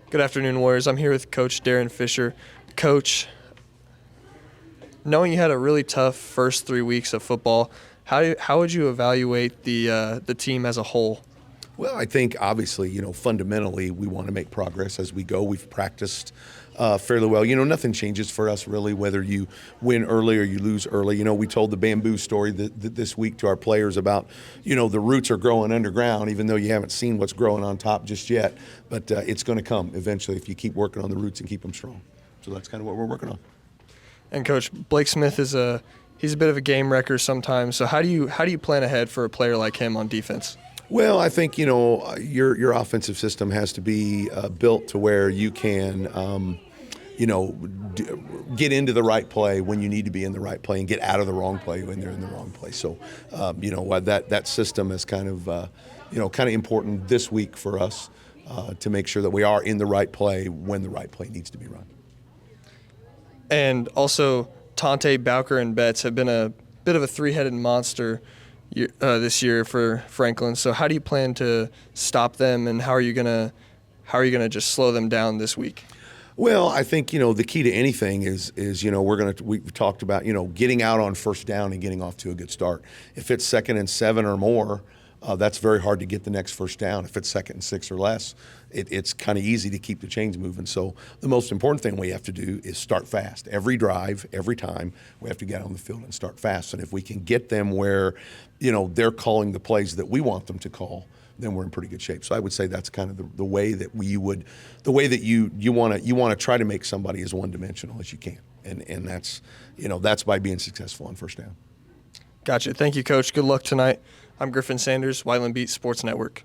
Good afternoon, Warriors. I'm here with Coach Darrin Fisher. Coach, knowing you had a really tough first 3 weeks of football, how would you evaluate the team as a whole? Well, I think obviously, fundamentally we want to make progress as we go. We've practiced fairly well. Nothing changes for us really, whether you win early or you lose early. We told the bamboo story this week to our players about, the roots are growing underground, even though you haven't seen what's growing on top just yet. But it's going to come eventually if you keep working on the roots and keep them strong. So that's kind of what we're working on. And Coach, Blake Smith he's a bit of a game wrecker sometimes. So how do you plan ahead for a player like him on defense? Well, I think your offensive system has to be built to where you can, get into the right play when you need to be in the right play and get out of the wrong play when they're in the wrong play. So, that system is kind of important this week for us to make sure that we are in the right play when the right play needs to be run. And also, Tante, Bowker, and Betts have been a bit of a three-headed monster this year for Franklin. So how do you plan to stop them, and how are you gonna just slow them down this week? Well, I think the key to anything is we've talked about getting out on first down and getting off to a good start. If it's 2nd and 7 or more, that's very hard to get the next first down. If it's 2nd and 6 or less, it's kind of easy to keep the chains moving. So the most important thing we have to do is start fast. Every drive, every time, we have to get on the field and start fast. And if we can get them where, they're calling the plays that we want them to call, then we're in pretty good shape. So I would say that's kind of the way that you want to try to make somebody as one-dimensional as you can. And that's by being successful on first down. Gotcha. Thank you, Coach. Good luck tonight. I'm Griffin Sanders, Whiteland Beat Sports Network.